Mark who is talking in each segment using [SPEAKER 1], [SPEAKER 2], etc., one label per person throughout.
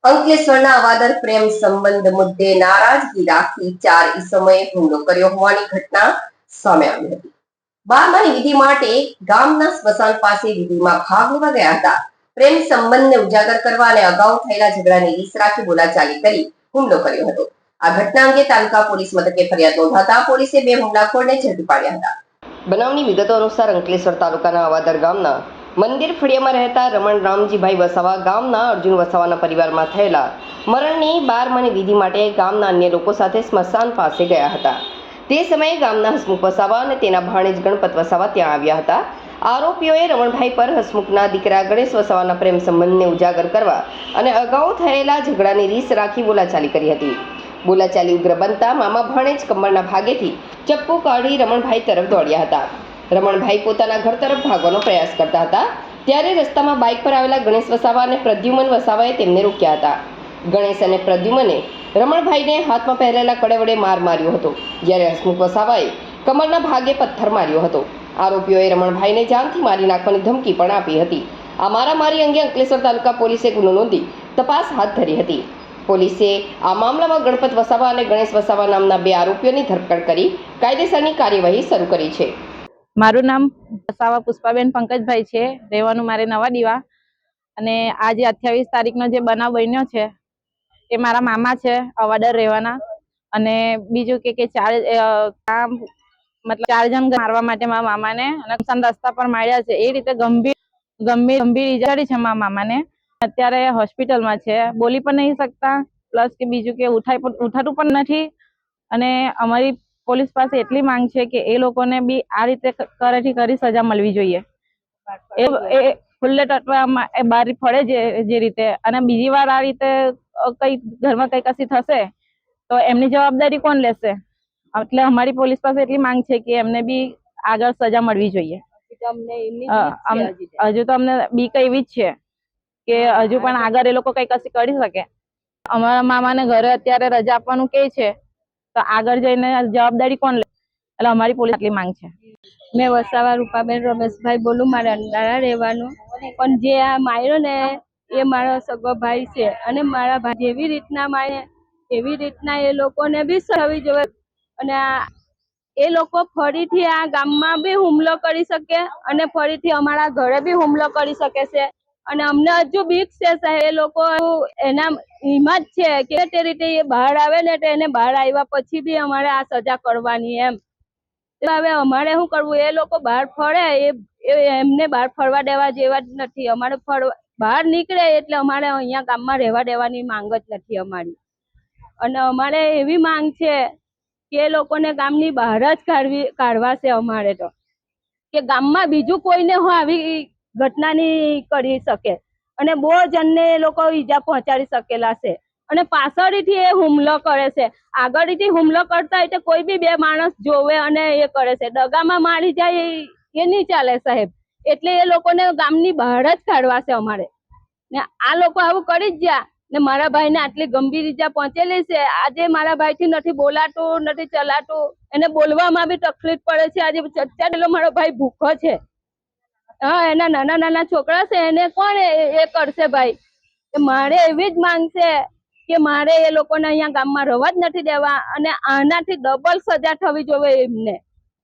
[SPEAKER 1] અંકલેશ્વરના અવાદર પ્રેમ સંબંધ મુદ્દે નારાજગી રાખી 4 ઈસમોએ હુમલો કર્યો હોવાની ઘટના સામે આવી હતી। 12માની વિધિ માટે ગામના સ્મશાન પાસે વિધિમાં ભાગ લેવા ગયા હતા। પ્રેમ સંબંધને ઉજાગર કરવા અને અગાઉ થયેલા ઝઘડાની રીસ રાખી બોલાચાલી કરી હુમલો કર્યો હતો। આ ઘટના અંગે તાલુકા પોલીસ મથકે ફરિયાદ નોંધાતા પોલીસે 2 હુમલાખોરને ઝડપી પાડ્યા હતા। બનાવની વિગતો અનુસાર અંકલેશ્વર તાલુકાના અવાદર ગામના મંદિર ફળિયામાં રહેતા રમણ રામજીભાઈ વસાવા ગામના અર્જુન વસાવાના પરિવારમાં થયેલા મરણની 12માની વિધિ માટે ગામના અન્ય લોકો સાથે સ્મશાન પાસે ગયા હતા। તે સમયે ગામના હસમુખ વસાવા અને તેના ભાણેજ ગણપત વસાવા ત્યાં આવ્યા હતા। આરોપીઓએ રમણભાઈ પર હસમુખના દીકરા ગણેશ વસાવાના પ્રેમ સંબંધને ઉજાગર કરવા અને અગાઉ થયેલા ઝઘડાની રીસ રાખી બોલાચાલી કરી હતી। બોલાચાલી ઉગ્ર બનતા મામા ભાણેજ કમરના ભાગેથી ચપ્પુ કાઢી રમણભાઈ તરફ દોડ્યા હતા। રમણભાઈ પોતાના ઘર તરફ ભાગવાનો પ્રયાસ કરતા હતા ત્યારે રસ્તામાં બાઇક પર આવેલા ગણેશ વસાવા અને પ્રદ્યુમન વસાવાએ તેમને રોક્યા હતા। ગણેશ અને પ્રદ્યુમને રમણભાઈને હાથમાં પહેરેલા કડે વડે માર માર્યો હતો, જ્યારે હસમુખ વસાવાએ કમરના ભાગે પથ્થર માર્યો હતો। આરોપીઓએ રમણભાઈને જાનથી મારી નાખવાની ધમકી પણ આપી હતી। આ મારામારી અંગે અંકલેશ્વર તાલુકા પોલીસે ગુનો નોંધી તપાસ હાથ ધરી હતી। પોલીસે આ મામલામાં ગણપત વસાવા અને ગણેશ વસાવા નામના 2 આરોપીઓની ધરપકડ કરી કાયદેસરની કાર્યવાહી શરૂ કરી છે।
[SPEAKER 2] મારું નામ વસાવા પુષ્પાબેન પંકજભાઈ છે, રહેવાનું મારે નવા દીવા। અને આજે 28 તારીખનો જે બનાવ બન્યો છે એ મારા મામા છે, અવાદર રહેવાના। અને બીજું કે 4 જણ મારવા માટે મારા મામાને અને રસ્તા પર માર્યા છે। એ રીતે ગંભીર ઈજા છે મારા મામાને। અત્યારે હોસ્પિટલમાં છે, બોલી પણ નહીં શકતા, પ્લસ કે બીજું કે ઉઠાતું પણ નથી। અને અમારી પોલીસ પાસે એટલી માંગ છે કે એ લોકોને બી આ રીતે કરી સજા મળવી જોઈએ। એ ખુલ્લે તત્વમાં એ બહાર ફળે જે રીતે, અને બીજી વાર આ રીતે કઈ ઘરમાં કઈ કશી થશે તો એમની જવાબદારી કોણ લેશે? એટલે અમારી પોલીસ પાસે એટલી માંગ છે કે એમને બી આગળ સજા મળવી જોઈએ। હજુ તો અમને બીક એવી જ છે કે હજુ પણ આગળ એ લોકો કઈ કશી કરી શકે। અમારા મામાને ઘરે અત્યારે રજા આપવાનું કે છે, તો આગળ જઈને જવાબદારી કોણ લે? એટલે અમારી પોલીસ આટલી માંગ છે।
[SPEAKER 3] મેં વસાવા રૂપાબેન રમેશભાઈ બોલું, મારે અંધારા રહેવાનું। પણ જે આ માર્યો ને એ મારો સગો ભાઈ છે, અને મારા ભાઈ જેવી રીતના મારે એવી રીતના એ લોકોને બી થવી જોઈએ। અને એ લોકો ફરીથી આ ગામમાં બી હુમલો કરી શકે અને ફરીથી અમારા ઘરે બી હુમલો કરી શકે છે। અને અમને હજુ બીક છે સાહેબ, એ લોકો એના હિંમત છે કે તે રીતે એ બહાર આવે ને તો એને બહાર આવ્યા પછી બી અમારે આ સજા કરવાની એમ। હવે અમારે શું કરવું? એ લોકો બહાર ફરે, એમને બહાર ફરવા દેવા જેવા જ નથી। અમારે બહાર નીકળે એટલે અમારે અહીંયા ગામમાં રહેવા દેવાની માંગ જ નથી અમારી। અને અમારે એવી માંગ છે કે એ લોકોને ગામની બહાર જ કાઢવા છે અમારે તો, કે ગામમાં બીજું કોઈને આવી ઘટના નહીં કરી શકે। અને બહુ જણને એ લોકો ઈજા પહોંચાડી શકેલા છે, અને પાછળથી એ હુમલો કરે છે। આગળથી હુમલો કરતા હોય તો કોઈ બી 2 માણસ જોવે અને એ કરે છે, દગામાં મારી જાય એ નહીં ચાલે સાહેબ। એટલે એ લોકોને ગામની બહાર જ કાઢવા છે અમારે। ને આ લોકો આવું કરી જ ગયા ને મારા ભાઈને આટલી ગંભીર ઈજા પહોંચેલી છે। આજે મારા ભાઈથી નથી બોલાતું, નથી ચલાતું, એને બોલવામાં બી તકલીફ પડે છે। આજે ચચ્ચાડેલો મારો ભાઈ ભૂખો છે। હા, એના નાના છોકરા છે, એને કોણ એ કરશે ભાઈ? મારે એવી જ માંગ છે કે મારે એ લોકોને અહીંયા ગામમાં રહેવા જ નથી દેવા, અને આનાથી ડબલ સજા થવી જોઈએ।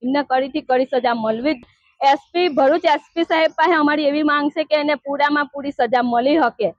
[SPEAKER 3] એમને કરી સજા મળવી જ। ભરૂચ એસપી સાહેબ પાસે અમારી એવી માંગ છે કે એને પૂરામાં પૂરી સજા મળી શકે।